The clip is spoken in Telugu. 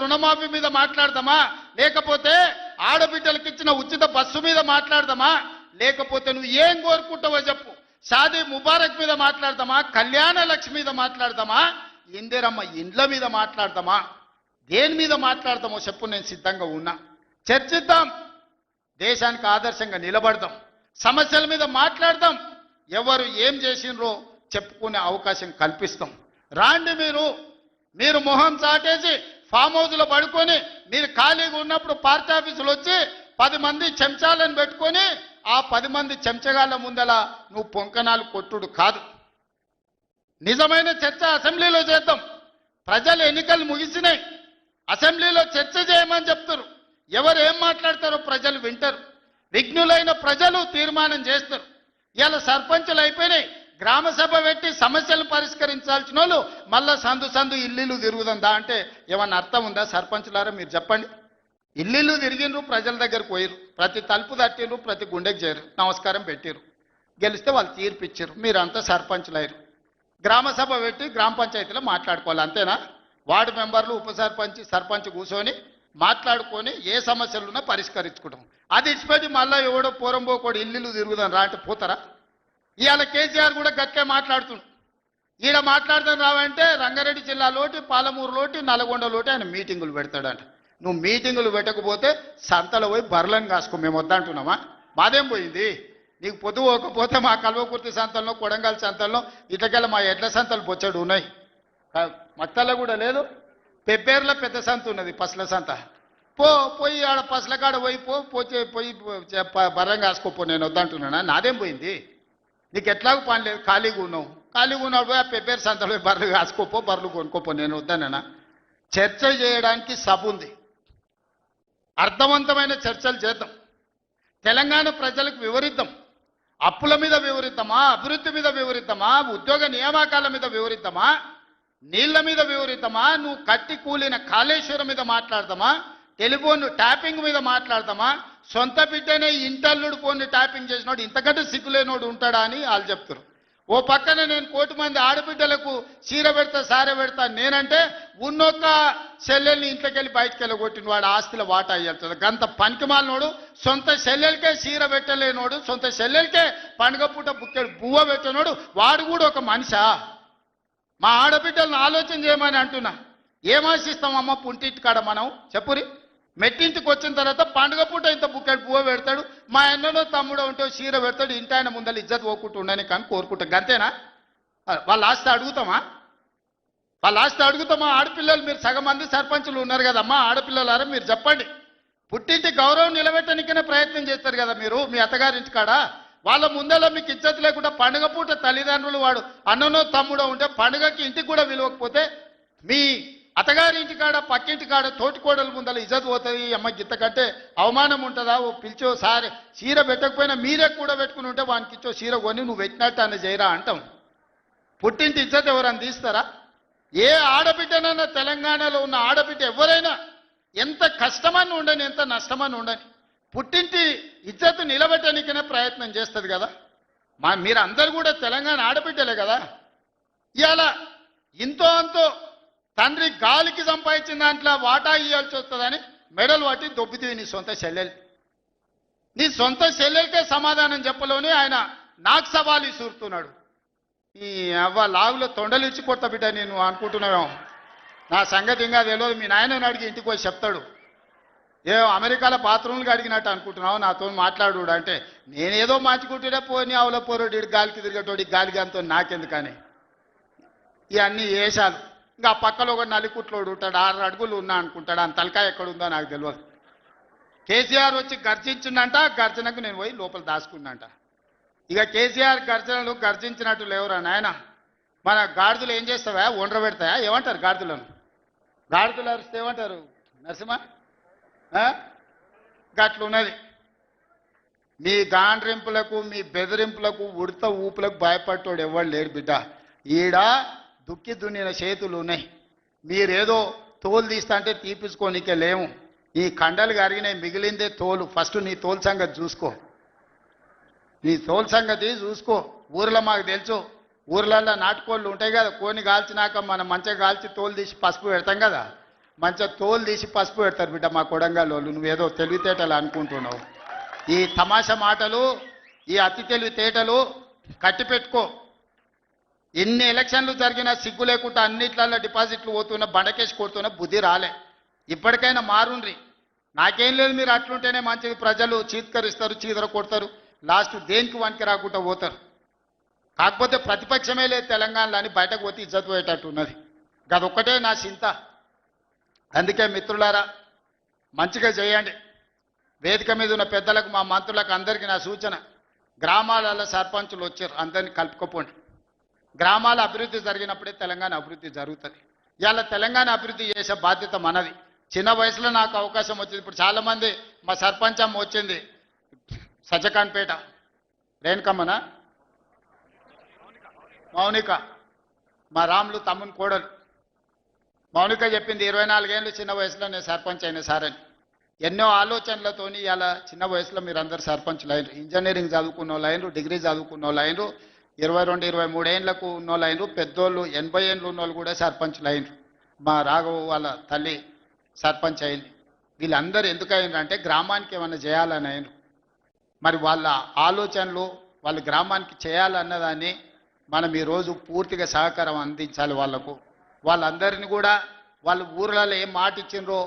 రుణమాఫీ మీద మాట్లాడదామా, లేకపోతే ఆడబిడ్డలకు ఇచ్చిన ఉచిత బస్సు మీద మాట్లాడదామా, లేకపోతే నువ్వు ఏం కోరుకుంటావో చెప్పు, షాదీ ముబారక్ మీద మాట్లాడదామా, కళ్యాణ లక్ష్మి మీద మాట్లాడదామా, ఇందిరమ్మ ఇండ్ల మీద మాట్లాడదామా, దేని మీద మాట్లాడదామో చెప్పు, నేను సిద్ధంగా ఉన్నా. చర్చిద్దాం, దేశానికి ఆదర్శంగా నిలబడదాం, సమస్యల మీద మాట్లాడదాం, ఎవరు ఏం చేసినరో చెప్పుకునే అవకాశం కల్పిస్తాం. రాండి, మీరు మొహం చాటేసి ఫామ్ హౌస్లో పడుకొని మీరు ఖాళీగా ఉన్నప్పుడు పార్టీ ఆఫీసులు వచ్చి 10 మంది చెంచాలను పెట్టుకొని ఆ 10 మంది చెంచగాళ్ళ ముందల నువ్వు పొంకనాలు కొట్టుడు కాదు. నిజమైన చర్చ అసెంబ్లీలో చేద్దాం. ప్రజలు ఎన్నికలు ముగిసినాయి, అసెంబ్లీలో చర్చ చేయమని చెప్తారు. ఎవరు ఏం మాట్లాడతారో ప్రజలు వింటారు. విఘ్నులైన ప్రజలు తీర్మానం చేస్తారు. ఇలా సర్పంచులు అయిపోయినాయి, గ్రామ సభ పెట్టి సమస్యలు పరిష్కరించాల్సిన వాళ్ళు మళ్ళా సందు ఇల్లు తిరుగుతుందా అంటే ఏమన్నా అర్థం ఉందా? సర్పంచులారా మీరు చెప్పండి. ఇల్లు తిరిగినరు, ప్రజల దగ్గరకు పోయిరు, ప్రతి తలుపు తట్టిరు, ప్రతి గుండెకి చేరు, నమస్కారం పెట్టిరు, గెలిస్తే వాళ్ళు తీర్పు ఇచ్చారు, మీరంతా సర్పంచులు అయ్యారు. గ్రామ సభ పెట్టి గ్రామ పంచాయతీలో మాట్లాడుకోవాలి, అంతేనా? వార్డు మెంబర్లు, ఉప సర్పంచ్, సర్పంచ్ కూర్చొని మాట్లాడుకొని ఏ సమస్యలున్నా పరిష్కరించుకుంటాం. అది ఇచ్చిపెట్టి మళ్ళీ ఎవడో పోరంబోకోడు ఇల్లు తిరుగుదాం రా అంటే పోతారా? ఇవాళ కేసీఆర్ కూడా గట్టిగా మాట్లాడుతున్నాడు. ఈడ మాట్లాడదాం రావంటే రంగారెడ్డి జిల్లాలోటి, పాలమూరులోటి, నల్గొండలోటి ఆయన మీటింగులు పెడతాడంట. నువ్వు మీటింగులు పెట్టకపోతే సంతలో పోయి బర్లను కాసుకో, మేము వద్దంటున్నామా? మాదేం పోయింది? నీకు పొద్దు పోకపోతే మా కల్వకుర్తి సంతల్లో, కొడంగల్ సంతల్లో, ఇటకెళ్ళ మా ఎడ్ల సంతలు బొచ్చడు ఉన్నాయి, మత్తల్లో కూడా లేదు. పెబ్బేర్లో పెద్ద సంత ఉన్నది, పసల సంత. పోయి ఆడ పసల కాడ పోయి బర్రం కాసుకోపో, నేను వద్దంటున్నానా? నాదేం పోయింది? నీకు ఎట్లాగూ పని లేదు, ఖాళీగా ఉన్నావు పోయి ఆ పెబ్బేరు సంతలో బర్రెలు కాసుకోపో, బర్రెలు కొనుక్కోపో, నేను వద్దానన్నా? చర్చ చేయడానికి సభ ఉంది, అర్థవంతమైన చర్చలు చేద్దాం, తెలంగాణ ప్రజలకు వివరిద్దాం. అప్పుల మీద వివరిద్దామా, అభివృద్ధి మీద వివరిద్దామా, ఉద్యోగ నియామకాల మీద వివరిద్దామా, నీళ్ల మీద వివరిద్దామా, నువ్వు కట్టి కూలిన కాళేశ్వరం మీద మాట్లాడదామా, టెలిఫోన్ ట్యాపింగ్ మీద మాట్లాడదామా, సొంత బిడ్డనే ఇంటల్లుడు ఫోన్ ట్యాపింగ్ చేసినోడు ఇంతకంటే సిగ్గులేనోడు ఉంటాడా అని వాళ్ళు చెప్తారు. ఓ పక్కన నేను 1 కోటి మంది ఆడబిడ్డలకు చీర పెడతా, సారె పెడతా నేనంటే ఉన్నొక్క చెల్లెల్ని ఇంట్లోకెళ్ళి బయటకు వెళ్ళగొట్టిన వాడు ఆస్తిలో వాటా అయ్యేస్తుంది. గంత పనికిమాలినోడు, సొంత చెల్లెలకే చీర పెట్టలేనోడు, సొంత చెల్లెలకే పండుగ పూట బుక్కెడు బువ్వ పెట్టినోడు, వాడు కూడా ఒక మనిషా? మా ఆడబిడ్డలను ఆలోచన చేయమని అంటున్నా. ఏం ఆశిస్తామమ్మ పుంటింటి కాడ మనం? చెప్పురి. మెట్టింటికి వచ్చిన తర్వాత పండుగ పూట ఇంత బుక్కెడు పువ్వు పెడతాడు, మా అన్ననో తమ్ముడో ఉంటే చీర పెడతాడు, ఇంటి ఆయన ముందర ఇజ్జత్ పోకుండా ఉండని కానీ కోరుకుంటాం, గంతేనా? వాళ్ళ ఆస్తి అడుగుతామా? ఆడపిల్లలు మీరు సగం మంది సర్పంచులు ఉన్నారు కదమ్మా, ఆడపిల్లలారా మీరు చెప్పండి. పుట్టింటి గౌరవం నిలబెట్టడానికైనా ప్రయత్నం చేస్తారు కదా మీరు మీ అత్తగారింటి కాడ. వాళ్ళ ముందర మీకు ఇజ్జత్ లేకుండా పండుగ పూట తల్లిదండ్రులు వాడు అన్ననో తమ్ముడో ఉంటే పండుగకి ఇంటికి కూడా విలువకపోతే మీ అత్తగారి ఇంటి కాడ, పక్కింటి కాడ, తోటికోడల ముందర ఇజ్జత్ పోతుంది. అమ్మ గిత్త కంటే అవమానం ఉంటుందా? ఓ పిలిచో సారి చీర పెట్టకపోయినా మీరే కూడా పెట్టుకుని ఉంటే వానికి ఇచ్చో చీర కొని నువ్వు పెట్టినట్టు అని చేయరా అంటాం. పుట్టింటి ఇజ్జత్ ఎవరని తీస్తారా? ఏ ఆడబిడ్డనైనా, తెలంగాణలో ఉన్న ఆడబిడ్డ ఎవరైనా ఎంత కష్టమని ఉండని, ఎంత నష్టమని ఉండని, పుట్టింటి ఇజ్జత్ నిలబెట్టడానికైనా ప్రయత్నం చేస్తుంది కదా. మీరందరూ కూడా తెలంగాణ ఆడబిడ్డలే కదా. ఇవాళ ఇంతో అంతో తండ్రి గాలికి సంపాదించిన దాంట్లో వాటా ఇవ్వాల్సి వస్తుందని మెడలు పట్టి దొబ్బితీవి నీ సొంత చెల్లెలు. నీ సొంత చెల్లెలకే సమాధానం చెప్పలోనే ఆయన నాకు సవాలు ఇసురుతున్నాడు. ఈ అవ్వ లాగులో తొండలు ఇచ్చి కొత్త బిడ్డ నేను అనుకుంటున్నావేమో, నా సంగతి ఇంకా తెలియదు. మీ నాయనని అడిగి ఇంటికి పోయి చెప్తాడు. అమెరికాలో బాత్రూమ్లు అడిగినట్టు అనుకుంటున్నావు నాతో మాట్లాడు అంటే, నేనేదో మార్చుకుంటుండే పోని అవల పోరోడు గాలికి తిరిగేటోడి గాలికి అంతో నాకెందుకని ఇవన్నీ వేషాలు. ఇంకా పక్కలో ఒక నలికుట్లోడు ఉంటాడు, 6 అడుగులు ఉన్నా అనుకుంటాడు, అంత తలకాయ ఎక్కడుందో నాకు తెలియదు. కేసీఆర్ వచ్చి గర్జించిందంట, గర్జనకు నేను పోయి లోపల దాచుకున్నంట. ఇక కేసీఆర్ గర్జనలు గర్జించినట్టు లేవురా నాయన. మన గాడిదలు ఏం చేస్తావా? ఒండ్ర పెడతాయా? ఏమంటారు గాడిదలను? గాడిదలు అరిస్తే ఏమంటారు నరసింహ? గట్లున్నది. మీ గాండ్రింపులకు, మీ బెదిరింపులకు, ఉడత ఊపులకు భయపడ్డాడు ఎవరు లేరు బిడ్డ. ఈడ దుక్కి దున్నిన చేతులు ఉన్నాయి. మీరేదో తోలు తీస్తా అంటే తీపించుకోనికే లేము. ఈ కండలు కరిగినాయి, మిగిలిందే తోలు. ఫస్ట్ నీ తోలు సంగతి చూసుకో, నీ తోలు సంగతి చూసుకో. ఊర్లో మాకు తెలుసు, ఊర్లలో నాటుకోళ్ళు ఉంటాయి కదా, కోని కాల్చినాక మనం మంచిగా కాల్చి తోలు తీసి పసుపు పెడతాం కదా. మంచిగా తోలు తీసి పసుపు పెడతారు బిడ్డ మా కొడంగల్లోళ్ళు. నువ్వేదో తెలివితేటలు అనుకుంటున్నావు. ఈ తమాషా మాటలు, ఈ అతి తెలివితేటలు కట్టిపెట్టుకో. ఎన్ని ఎలక్షన్లు జరిగినా సిగ్గు లేకుండా అన్నిట్లలో డిపాజిట్లు పోతున్నా, బండకేసి కొడుతున్నా, బుద్ధి రాలే. ఇప్పటికైనా మారుండ్రి. నాకేం లేదు, మీరు అట్లుంటేనే మంచిది. ప్రజలు చీత్కరిస్తారు, చీదర కొడతారు, లాస్ట్ దేనికి వనికి రాకుండా పోతారు. కాకపోతే ప్రతిపక్షమే లేదు తెలంగాణలో అని బయటకు పోతే ఇజ్జత్ పోయేటట్టు ఉన్నది. గదొక్కటే నా చింత. అందుకే మిత్రులారా, మంచిగా చేయండి. వేదిక మీద ఉన్న పెద్దలకు, మా మంత్రులకు అందరికీ నా సూచన, గ్రామాలలో సర్పంచులు వచ్చారు, అందరినీ కలుపుకోపోండి. గ్రామాల అభివృద్ధి జరిగినప్పుడే తెలంగాణ అభివృద్ధి జరుగుతుంది. ఇవాళ తెలంగాణ అభివృద్ధి చేసే బాధ్యత మనది. చిన్న వయసులో నాకు అవకాశం వచ్చింది. ఇప్పుడు చాలామంది మా సర్పంచ్ అమ్మ వచ్చింది, సజ్జకాన్పేట, రేణుకమ్మనా మౌనిక, మా రాములు తమ్ముని కోడలు మౌనిక చెప్పింది, 24 ఏళ్ళు చిన్న వయసులో నేను సర్పంచ్ అయిన సార్ అని. ఎన్నో ఆలోచనలతోని ఇలా చిన్న వయసులో మీరు అందరు సర్పంచ్లు అయినరు. ఇంజనీరింగ్ చదువుకున్న వాళ్ళు అయినరు, డిగ్రీ చదువుకున్న వాళ్ళు అయినరు, 22, 23 ఏళ్ళకు ఉన్న వాళ్ళు అయినరు, పెద్దోళ్ళు 80 ఏళ్ళు ఉన్న వాళ్ళు కూడా సర్పంచ్లు అయినరు. మా రాఘవ వాళ్ళ తల్లి సర్పంచ్ అయింది. వీళ్ళందరూ ఎందుకు అయినరు అంటే గ్రామానికి ఏమైనా చేయాలని అయినరు. మరి వాళ్ళ ఆలోచనలు వాళ్ళ గ్రామానికి చేయాలన్నదాన్ని మనం ఈరోజు పూర్తిగా సహకారం అందించాలి వాళ్ళకు. వాళ్ళందరినీ కూడా వాళ్ళ ఊర్లలో ఏం మాట ఇచ్చిండ్రో